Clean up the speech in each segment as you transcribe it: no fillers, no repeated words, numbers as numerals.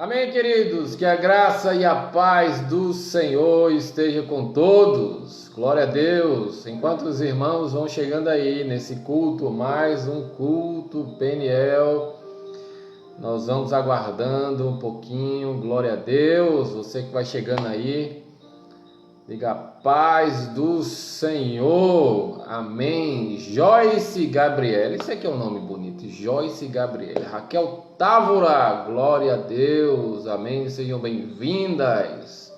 Amém, queridos? Que a graça e a paz do Senhor esteja com todos. Glória a Deus. Enquanto os irmãos vão chegando aí nesse culto, mais um culto Peniel, nós vamos aguardando um pouquinho. Glória a Deus. Você que vai chegando aí, diga a paz do Senhor. Amém. Joyce Gabriela, esse aqui é um nome bonito. Joyce Gabriela. Raquel Távora, glória a Deus. Amém. Sejam bem-vindas.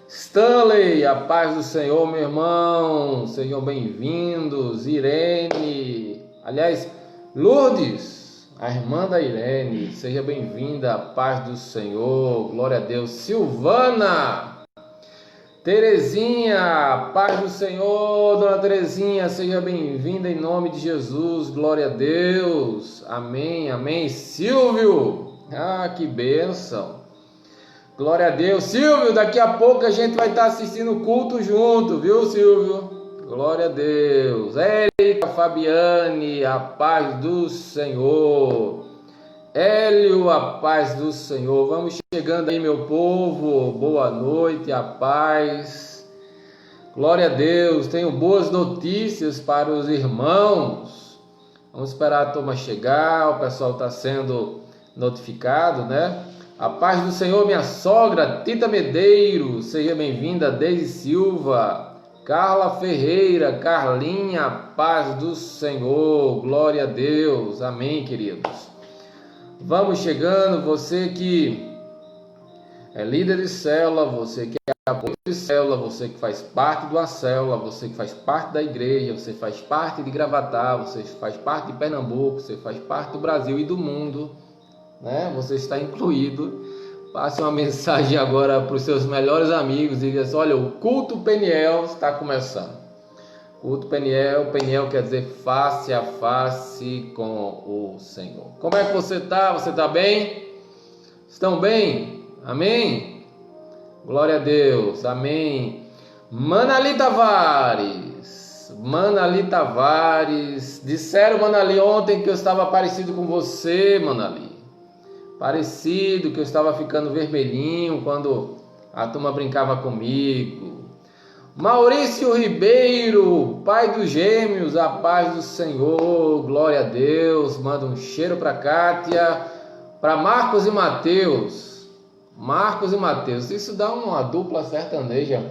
Stanley, a paz do Senhor, meu irmão. Sejam bem-vindos. Irene, aliás, Lourdes, a irmã da Irene, seja bem-vinda. A paz do Senhor, glória a Deus. Silvana, Terezinha, paz do Senhor, dona Terezinha, seja bem-vinda em nome de Jesus, glória a Deus, amém, amém. Silvio, que bênção, glória a Deus. Silvio, daqui a pouco a gente vai estar assistindo o culto junto, viu, Silvio? Glória a Deus. Érica, Fabiane, a paz do Senhor. Hélio, a paz do Senhor. Vamos chegando aí, meu povo. Boa noite, a paz. Glória a Deus. Tenho boas notícias para os irmãos. Vamos esperar a turma chegar. O pessoal está sendo notificado, né? A paz do Senhor, minha sogra, Tita Medeiros. Seja bem-vinda, Deise Silva. Carla Ferreira, Carlinha, a paz do Senhor. Glória a Deus. Amém, queridos. Vamos chegando, você que é líder de célula, você que é apoio de célula, você que faz parte de uma célula, você que faz parte da igreja, você faz parte de Gravatá, você faz parte de Pernambuco, você faz parte do Brasil e do mundo, né? Você está incluído. Passe uma mensagem agora para os seus melhores amigos e diga assim: olha, o culto Peniel está começando. Culto Peniel, Peniel quer dizer face a face com o Senhor. Como é que você está? Você está bem? Estão bem? Amém? Glória a Deus, amém. Manali Tavares, disseram, Manali, ontem que eu estava parecido com você, Manali. Parecido, que eu estava ficando vermelhinho quando a turma brincava comigo. Maurício Ribeiro, pai dos gêmeos, a paz do Senhor, glória a Deus. Manda um cheiro para Kátia, para Marcos e Mateus. Marcos e Mateus, isso dá uma dupla sertaneja,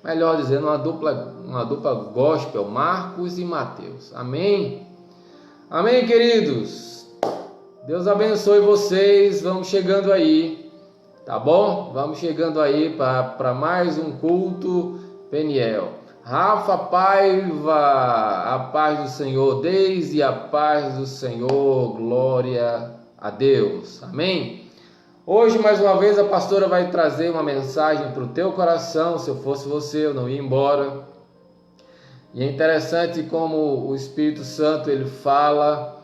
melhor dizendo, uma dupla gospel, Marcos e Mateus. Amém? Amém, queridos. Deus abençoe vocês. Vamos chegando aí, tá bom? Vamos chegando aí para mais um culto Peniel. Rafa Paiva, a paz do Senhor. Deise, a paz do Senhor. Glória a Deus. Amém? Hoje, mais uma vez, a pastora vai trazer uma mensagem para o teu coração. Se eu fosse você, eu não ia embora. E é interessante como o Espírito Santo, ele fala,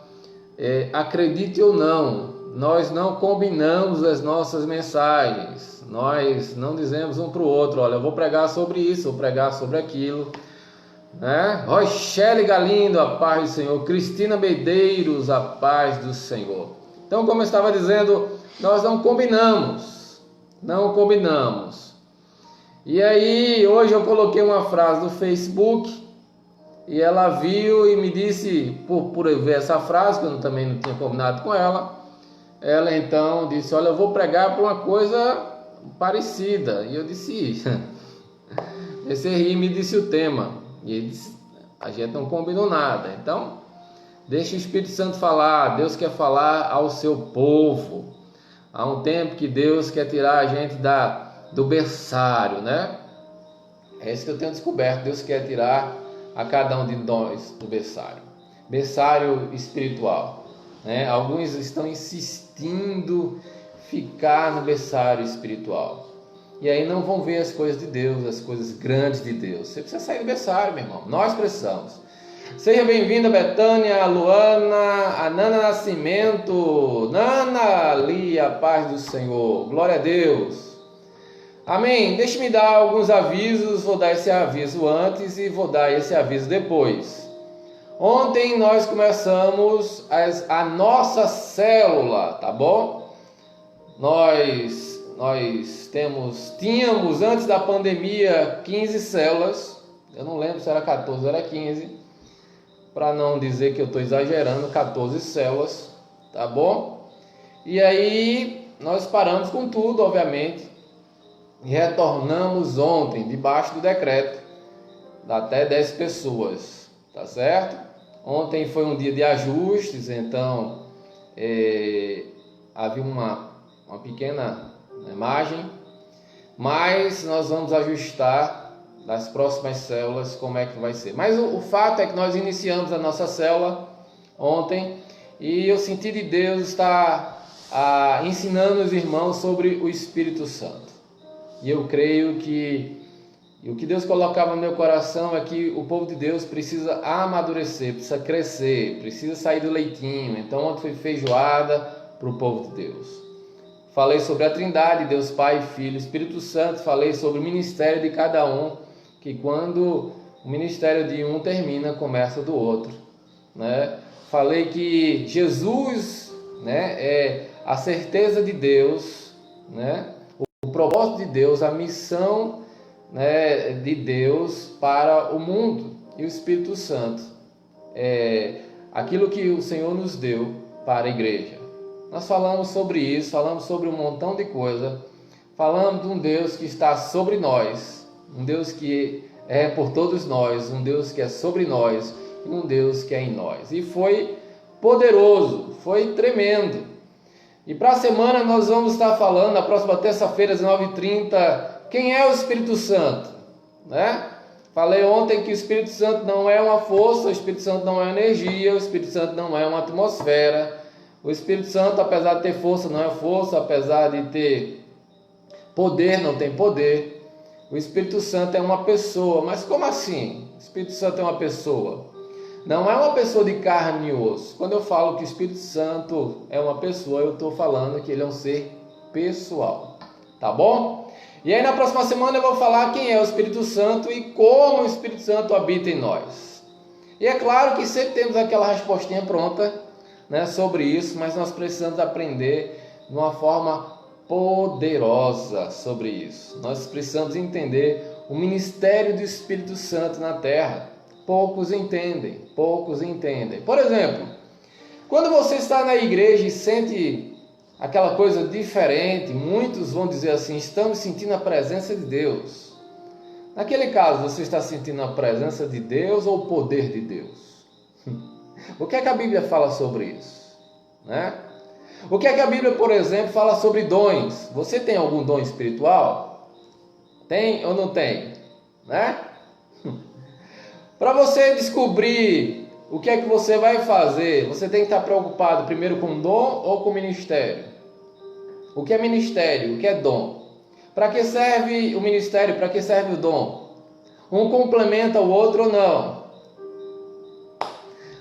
acredite ou não, nós não combinamos as nossas mensagens. Nós não dizemos um para o outro: olha, eu vou pregar sobre isso, vou pregar sobre aquilo, né? Rochelle Galindo, a paz do Senhor. Cristina Medeiros, a paz do Senhor. Então, como eu estava dizendo, nós não combinamos. E aí, hoje eu coloquei uma frase no Facebook e ela viu e me disse, por eu ver essa frase, que eu também não tinha combinado com ela, ela então disse: olha, eu vou pregar por uma coisa parecida. E eu disse, esse ri me disse o tema. E ele disse: a gente não combinou nada. Então, deixa o Espírito Santo falar. Deus quer falar ao seu povo. Há um tempo que Deus quer tirar a gente do berçário, né? É isso que eu tenho descoberto. Deus quer tirar a cada um de nós do berçário espiritual, né? Alguns estão insistindo ficar no berçário espiritual, e aí não vão ver as coisas de Deus, as coisas grandes de Deus. Você precisa sair do berçário, meu irmão. Nós precisamos. Seja bem-vinda, Betânia, Luana, a Nana Nascimento. Nana ali, a paz do Senhor. Glória a Deus. Amém. Deixe-me dar alguns avisos. Vou dar esse aviso antes e vou dar esse aviso depois. Ontem nós começamos a nossa célula, tá bom? nós tínhamos antes da pandemia 15 células, eu não lembro se era 14 ou era 15, para não dizer que eu estou exagerando, 14 células, tá bom? E aí nós paramos com tudo, obviamente, e retornamos ontem, debaixo do decreto, até 10 pessoas, tá certo? Ontem foi um dia de ajustes, então havia uma pequena margem, mas nós vamos ajustar das próximas células como é que vai ser. Mas o fato é que nós iniciamos a nossa célula ontem e eu senti de Deus estar ensinando os irmãos sobre o Espírito Santo. E eu creio que o que Deus colocava no meu coração é que o povo de Deus precisa amadurecer, precisa crescer, precisa sair do leitinho. Então ontem foi feijoada para o povo de Deus. Falei sobre a Trindade, Deus Pai, Filho, Espírito Santo. Falei sobre o ministério de cada um, que quando o ministério de um termina, começa do outro, né? Falei que Jesus, né, é a certeza de Deus, né? O propósito de Deus, a missão, né, de Deus para o mundo, e o Espírito Santo é aquilo que o Senhor nos deu para a igreja. Nós falamos sobre isso, falamos sobre um montão de coisa, falamos de um Deus que está sobre nós, um Deus que é por todos nós, um Deus que é sobre nós e um Deus que é em nós. E foi poderoso, foi tremendo. E para a semana nós vamos estar falando, na próxima terça-feira, às 9h30, quem é o Espírito Santo, né? Falei ontem que o Espírito Santo não é uma força, o Espírito Santo não é energia, o Espírito Santo não é uma atmosfera. O Espírito Santo, apesar de ter força, não é força, apesar de ter poder, não tem poder. O Espírito Santo é uma pessoa. Mas como assim? O Espírito Santo é uma pessoa? Não é uma pessoa de carne e osso. Quando eu falo que o Espírito Santo é uma pessoa, eu estou falando que ele é um ser pessoal, tá bom? E aí na próxima semana eu vou falar quem é o Espírito Santo e como o Espírito Santo habita em nós. E é claro que sempre temos aquela respostinha pronta, né, sobre isso, mas nós precisamos aprender de uma forma poderosa sobre isso. Nós precisamos entender o ministério do Espírito Santo na terra. Poucos entendem. Por exemplo, quando você está na igreja e sente aquela coisa diferente, muitos vão dizer assim, estamos sentindo a presença de Deus. Naquele caso, você está sentindo a presença de Deus ou o poder de Deus? O que é que a Bíblia fala sobre isso, né? O que é que a Bíblia, por exemplo, fala sobre dons? Você tem algum dom espiritual? Tem ou não tem? Né? Para você descobrir o que é que você vai fazer, você tem que estar preocupado primeiro com o dom ou com o ministério? O que é ministério? O que é dom? Para que serve o ministério? Para que serve o dom? Um complementa o outro ou não?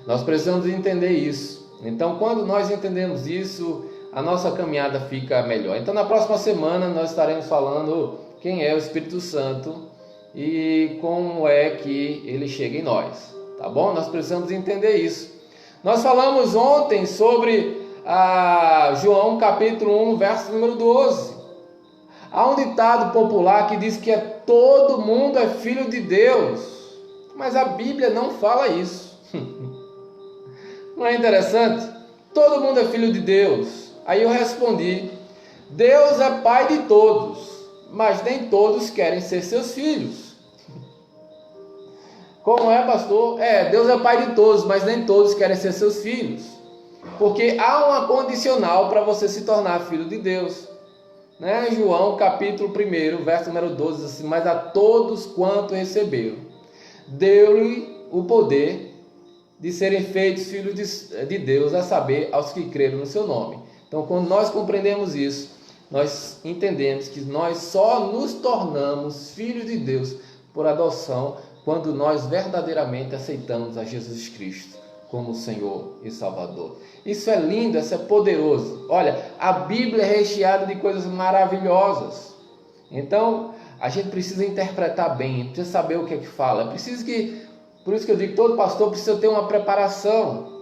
Nós precisamos entender isso. Então, quando nós entendemos isso, a nossa caminhada fica melhor. Então, na próxima semana, nós estaremos falando quem é o Espírito Santo e como é que ele chega em nós, tá bom? Nós precisamos entender isso. Nós falamos ontem sobre João capítulo 1, verso número 12. Há um ditado popular que diz que todo mundo é filho de Deus, mas a Bíblia não fala isso. Não é interessante? Todo mundo é filho de Deus. Aí eu respondi, Deus é pai de todos, mas nem todos querem ser seus filhos. Como é, pastor? Deus é pai de todos, mas nem todos querem ser seus filhos. Porque há uma condicional para você se tornar filho de Deus. Né? João capítulo 1, verso número 12, assim, mas a todos quanto receberam, deu-lhe o poder de serem feitos filhos de Deus, a saber, aos que creram no seu nome. Então, quando nós compreendemos isso, nós entendemos que nós só nos tornamos filhos de Deus por adoção, quando nós verdadeiramente aceitamos a Jesus Cristo como Senhor e Salvador. Isso é lindo, isso é poderoso. Olha, a Bíblia é recheada de coisas maravilhosas. Então, a gente precisa interpretar bem, precisa saber o que é que fala. Por isso que eu digo que todo pastor precisa ter uma preparação.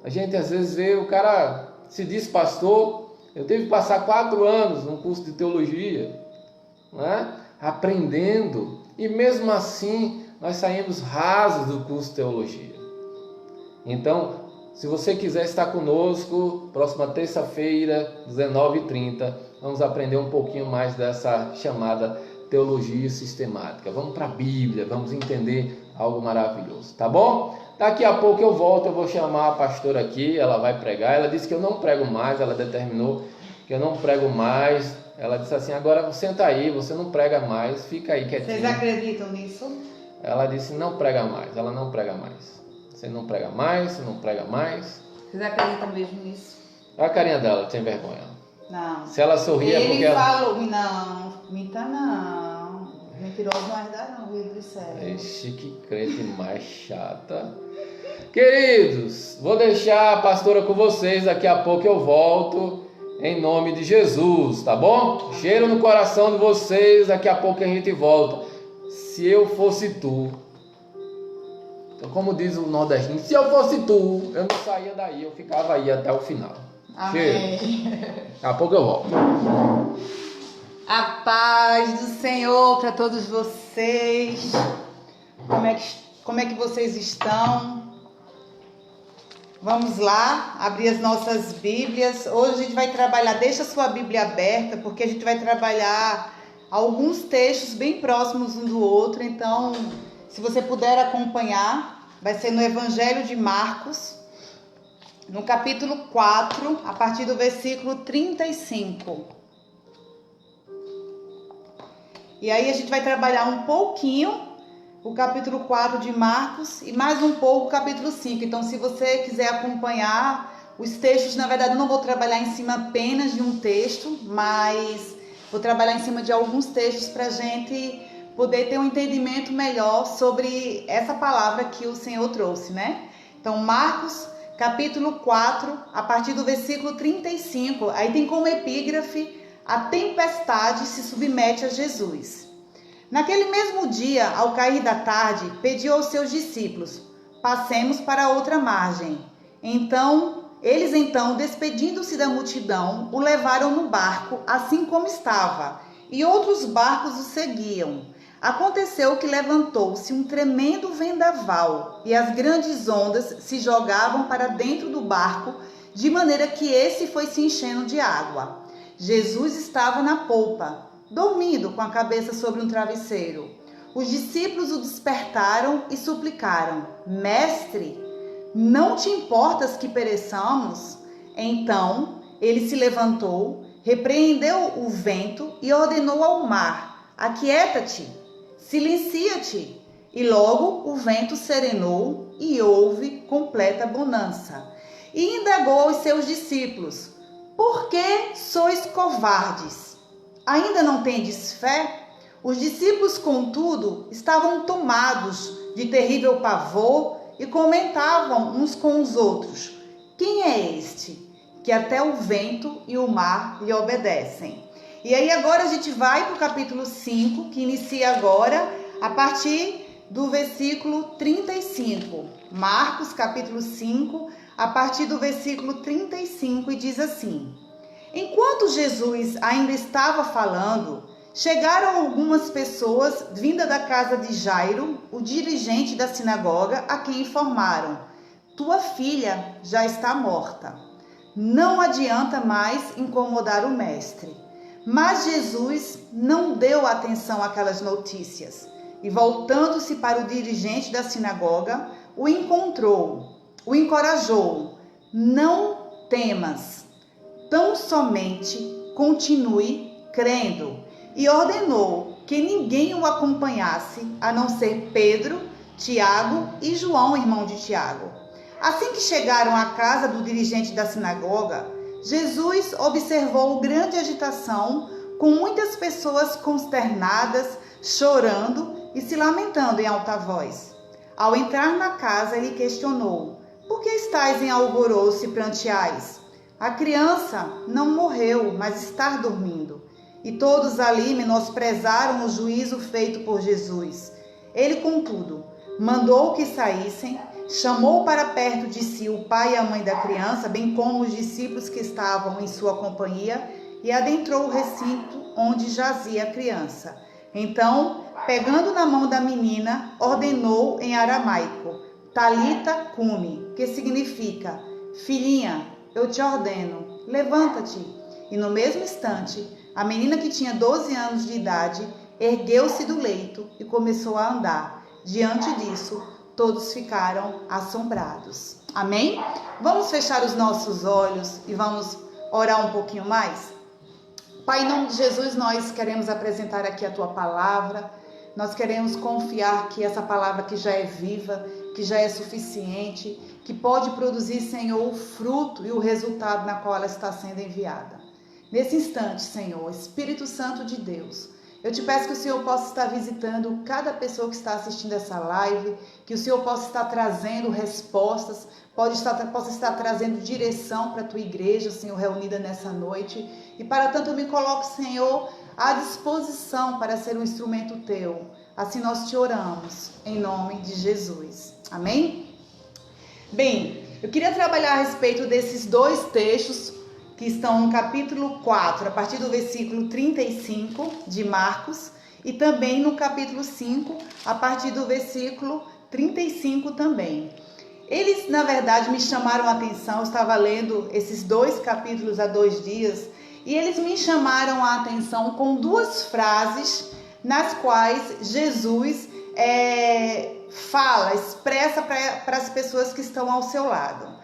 A gente às vezes vê o cara se diz pastor, Eu tive que passar 4 anos num curso de teologia, né? Aprendendo, e mesmo assim nós saímos rasos do curso de teologia. Então, se você quiser estar conosco, próxima terça-feira, 19h30, vamos aprender um pouquinho mais dessa chamada teologia sistemática. Vamos para a Bíblia, vamos entender algo maravilhoso, tá bom? Daqui a pouco eu volto, eu vou chamar a pastora aqui, ela vai pregar. Ela disse que eu não prego mais, ela determinou que eu não prego mais. Ela disse assim, agora senta aí, você não prega mais, fica aí quietinho. Vocês acreditam nisso? Ela disse, não prega mais, ela não prega mais. Você não prega mais, você não prega mais. Vocês acreditam mesmo nisso? Olha a carinha dela, tem vergonha. Não. Se ela sorrir é porque Ele falou, não, minta não. Mentiroso não herdar não, Rio dos céus. Ixi, que crente mais chata. Queridos, vou deixar a pastora com vocês, daqui a pouco eu volto, em nome de Jesus, tá bom? Cheiro no coração de vocês, daqui a pouco a gente volta. Se eu fosse tu, então, como diz o nordestino, se eu fosse tu, eu não saía daí, eu ficava aí até o final. Amém. Daqui a pouco eu volto. A paz do Senhor para todos vocês. Como é que vocês estão? Vamos lá, abrir as nossas Bíblias. Hoje a gente vai trabalhar, deixa a sua Bíblia aberta, porque a gente vai trabalhar alguns textos bem próximos um do outro. Então, se você puder acompanhar, vai ser no Evangelho de Marcos, no capítulo 4, a partir do versículo 35. E aí a gente vai trabalhar um pouquinho o capítulo 4 de Marcos e mais um pouco o capítulo 5. Então, se você quiser acompanhar os textos, na verdade eu não vou trabalhar em cima apenas de um texto, mas vou trabalhar em cima de alguns textos para a gente poder ter um entendimento melhor sobre essa palavra que o Senhor trouxe, né? Então, Marcos, capítulo 4, a partir do versículo 35, aí tem como epígrafe: a tempestade se submete a Jesus. Naquele mesmo dia, ao cair da tarde, pediu aos seus discípulos: passemos para outra margem. Eles, despedindo-se da multidão, o levaram no barco, assim como estava, e outros barcos o seguiam. Aconteceu que levantou-se um tremendo vendaval, e as grandes ondas se jogavam para dentro do barco, de maneira que esse foi se enchendo de água. Jesus estava na polpa, dormindo com a cabeça sobre um travesseiro. Os discípulos o despertaram e suplicaram: Mestre, não te importas que pereçamos? Então ele se levantou, repreendeu o vento e ordenou ao mar: Aquieta-te, silencia-te. E logo o vento serenou e houve completa bonança. E indagou aos seus discípulos: Por que sois covardes? Ainda não tendes fé? Os discípulos, contudo, estavam tomados de terrível pavor e comentavam uns com os outros: Quem é este, que até o vento e o mar lhe obedecem? E aí agora a gente vai para o capítulo 5, que inicia agora a partir do versículo 35. Marcos, capítulo 5, a partir do versículo 35, e diz assim: Enquanto Jesus ainda estava falando, chegaram algumas pessoas vindas da casa de Jairo, o dirigente da sinagoga, a quem informaram: Tua filha já está morta. Não adianta mais incomodar o mestre. Mas Jesus não deu atenção àquelas notícias e, voltando-se para o dirigente da sinagoga, o encorajou: Não temas. Tão somente continue crendo, e ordenou que ninguém o acompanhasse, a não ser Pedro, Tiago e João, irmão de Tiago. Assim que chegaram à casa do dirigente da sinagoga, Jesus observou grande agitação, com muitas pessoas consternadas, chorando e se lamentando em alta voz. Ao entrar na casa, ele questionou: Por que estáis em alvoroço e pranteais? A criança não morreu, mas está dormindo. E todos ali menosprezaram o juízo feito por Jesus. Ele, contudo, mandou que saíssem, chamou para perto de si o pai e a mãe da criança, bem como os discípulos que estavam em sua companhia, e adentrou o recinto onde jazia a criança. Então, pegando na mão da menina, ordenou em aramaico, Talita cumi, que significa, filhinha, eu te ordeno, levanta-te. E no mesmo instante, a menina, que tinha 12 anos de idade, ergueu-se do leito e começou a andar. Diante disso, todos ficaram assombrados. Amém? Vamos fechar os nossos olhos e vamos orar um pouquinho mais? Pai, em nome de Jesus, nós queremos apresentar aqui a Tua palavra. Nós queremos confiar que essa palavra que já é viva, que já é suficiente, que pode produzir, Senhor, o fruto e o resultado na qual ela está sendo enviada. Nesse instante, Senhor, Espírito Santo de Deus, eu te peço que o Senhor possa estar visitando cada pessoa que está assistindo essa live, que o Senhor possa estar trazendo respostas, possa estar trazendo direção para a tua igreja, Senhor, reunida nessa noite. E para tanto eu me coloco, Senhor, à disposição para ser um instrumento teu. Assim nós te oramos, em nome de Jesus. Amém? Bem, eu queria trabalhar a respeito desses dois textos que estão no capítulo 4, a partir do versículo 35 de Marcos, e também no capítulo 5, a partir do versículo 35 também. Eles, na verdade, me chamaram a atenção. Eu estava lendo esses dois capítulos há 2 dias, e eles me chamaram a atenção com 2 frases nas quais Jesus expressa para as pessoas que estão ao seu lado.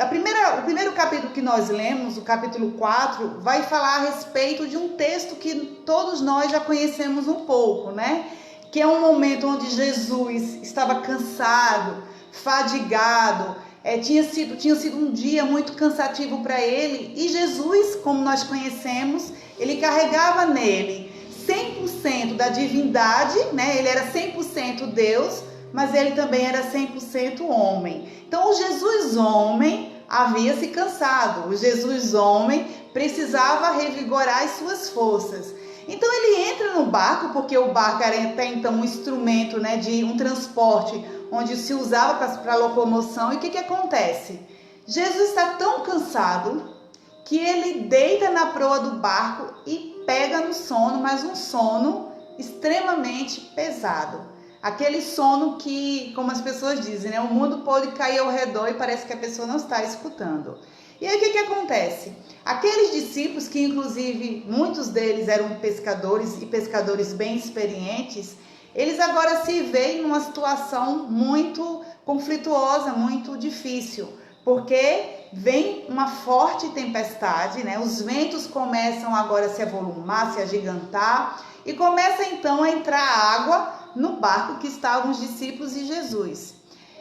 O primeiro capítulo que nós lemos, o capítulo 4, vai falar a respeito de um texto que todos nós já conhecemos um pouco, né? Que é um momento onde Jesus estava cansado, fadigado, tinha sido um dia muito cansativo para ele, e Jesus, como nós conhecemos, ele carregava nele 100% da divindade, né? Ele era 100% Deus, mas ele também era 100% homem. Então, o Jesus homem havia se cansado. O Jesus homem precisava revigorar as suas forças. Então, ele entra no barco, porque o barco era até então um instrumento, né, de um transporte, onde se usava para locomoção. E o que acontece? Jesus está tão cansado que ele deita na proa do barco e pega no sono, mas um sono extremamente pesado. Aquele sono que, como as pessoas dizem, né, o mundo pode cair ao redor e parece que a pessoa não está escutando. E aí o que acontece? Aqueles discípulos, que inclusive muitos deles eram pescadores e pescadores bem experientes, eles agora se veem numa situação muito conflituosa, muito difícil, porque vem uma forte tempestade, né? Os ventos começam agora a se avolumar, se agigantar, e começa então a entrar água no barco que estavam os discípulos e Jesus.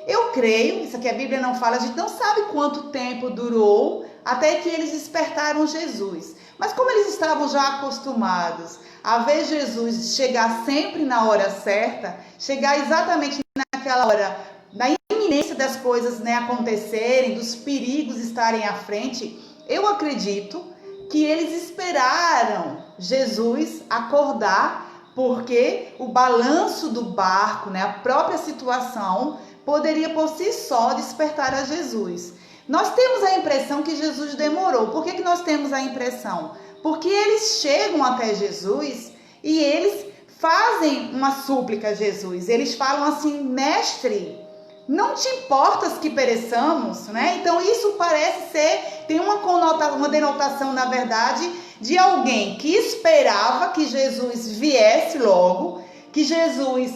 Eu creio, isso aqui a Bíblia não fala, a gente não sabe quanto tempo durou até que eles despertaram Jesus. Mas como eles estavam já acostumados a ver Jesus chegar sempre na hora certa, chegar exatamente naquela hora, na iminência das coisas, né, acontecerem, dos perigos estarem à frente, eu acredito que eles esperaram Jesus acordar, porque o balanço do barco, né, a própria situação, poderia por si só despertar a Jesus. Nós temos a impressão que Jesus demorou. Por que nós temos a impressão? Porque eles chegam até Jesus e eles fazem uma súplica a Jesus. Eles falam assim: mestre, não te importas que pereçamos, né? Então isso parece ser, tem uma denotação, na verdade, de alguém que esperava que Jesus viesse logo, que Jesus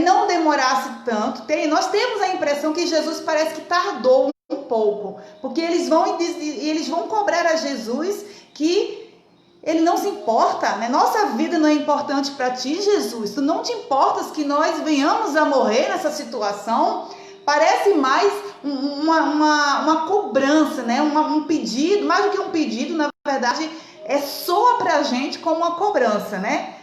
não demorasse tanto. Nós temos a impressão que Jesus parece que tardou um pouco, porque eles vão cobrar a Jesus que ele não se importa, né? Nossa vida não é importante para ti, Jesus. Tu não te importas que nós venhamos a morrer nessa situação? Parece mais uma cobrança, né? Um pedido, mais do que um pedido, na verdade, soa para a gente como uma cobrança, né?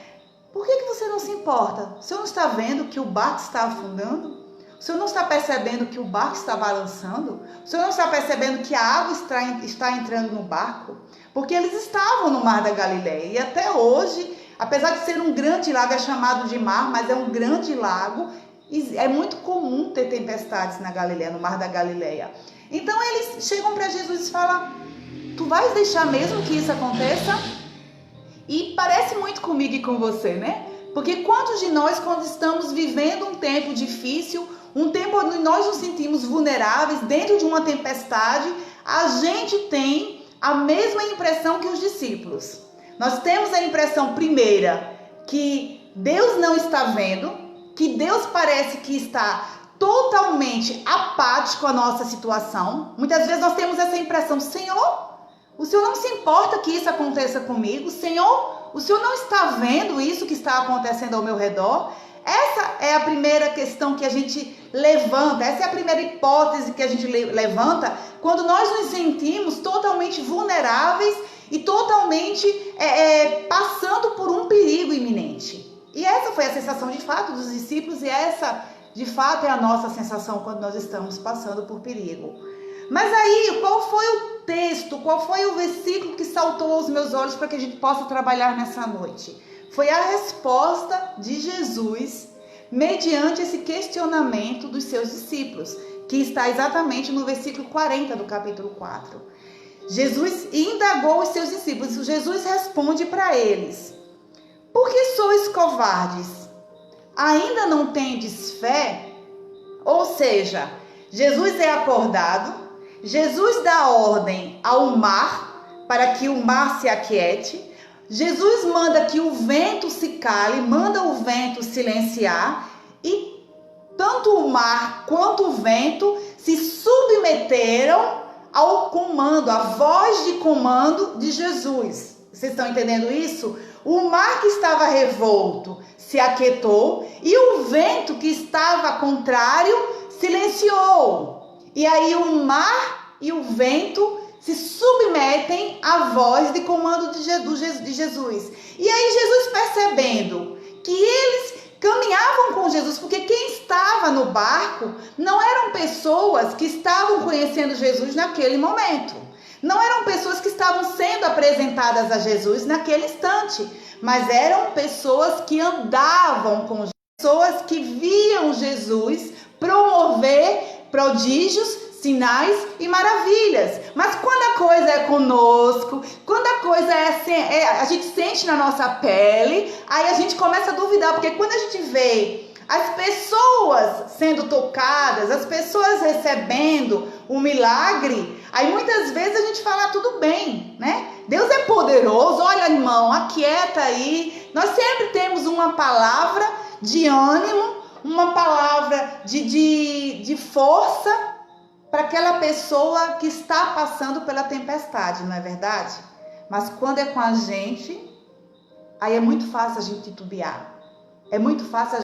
Por que você não se importa? O senhor não está vendo que o barco está afundando? O senhor não está percebendo que o barco está balançando? O senhor não está percebendo que a água está entrando no barco? Porque eles estavam no Mar da Galileia. E até hoje, apesar de ser um grande lago, é chamado de mar, mas é um grande lago. é muito comum ter tempestades na Galileia, no Mar da Galileia. Então eles chegam para Jesus e falam: tu vais deixar mesmo que isso aconteça? E parece muito comigo e com você, né? Porque quantos de nós, quando estamos vivendo um tempo difícil, um tempo onde nós nos sentimos vulneráveis, dentro de uma tempestade, a gente tem a mesma impressão que os discípulos. Nós temos a impressão, primeira, que Deus não está vendo, que Deus parece que está totalmente apático à nossa situação. Muitas vezes nós temos essa impressão: Senhor, o Senhor não se importa que isso aconteça comigo? Senhor, o Senhor não está vendo isso que está acontecendo ao meu redor? Essa é a primeira questão que a gente levanta, essa é a primeira hipótese que a gente levanta quando nós nos sentimos totalmente vulneráveis e totalmente passando por um perigo iminente. E essa foi a sensação de fato dos discípulos, e essa de fato é a nossa sensação quando nós estamos passando por perigo. Mas aí, qual foi o texto, qual foi o versículo que saltou aos meus olhos para que a gente possa trabalhar nessa noite? Foi a resposta de Jesus mediante esse questionamento dos seus discípulos, que está exatamente no versículo 40 do capítulo 4. Jesus indagou os seus discípulos. Jesus responde para eles: por que sois covardes? Ainda não tendes fé? Ou seja, Jesus é acordado, Jesus dá ordem ao mar para que o mar se aquiete, Jesus manda que o vento se cale, manda o vento silenciar, e tanto o mar quanto o vento se submeteram ao comando, à voz de comando de Jesus. Vocês estão entendendo isso? O mar que estava revolto se aquietou e o vento que estava contrário silenciou. E aí o mar e o vento se submetem à voz de comando de Jesus. E aí Jesus, percebendo que eles caminhavam com Jesus, porque quem estava no barco não eram pessoas que estavam conhecendo Jesus naquele momento. Não eram pessoas que estavam sendo apresentadas a Jesus naquele instante, mas eram pessoas que andavam com Jesus, pessoas que viam Jesus promover prodígios, sinais e maravilhas. Mas quando a coisa é conosco, quando a coisa a gente sente na nossa pele, aí a gente começa a duvidar, porque quando a gente vê as pessoas sendo tocadas, as pessoas recebendo o milagre, aí muitas vezes a gente fala: tudo bem, né? Deus é poderoso, olha, irmão, aquieta aí. Nós sempre temos uma palavra de ânimo, uma palavra de força para aquela pessoa que está passando pela tempestade, não é verdade? Mas quando é com a gente, aí é muito fácil a gente titubear. É muito fácil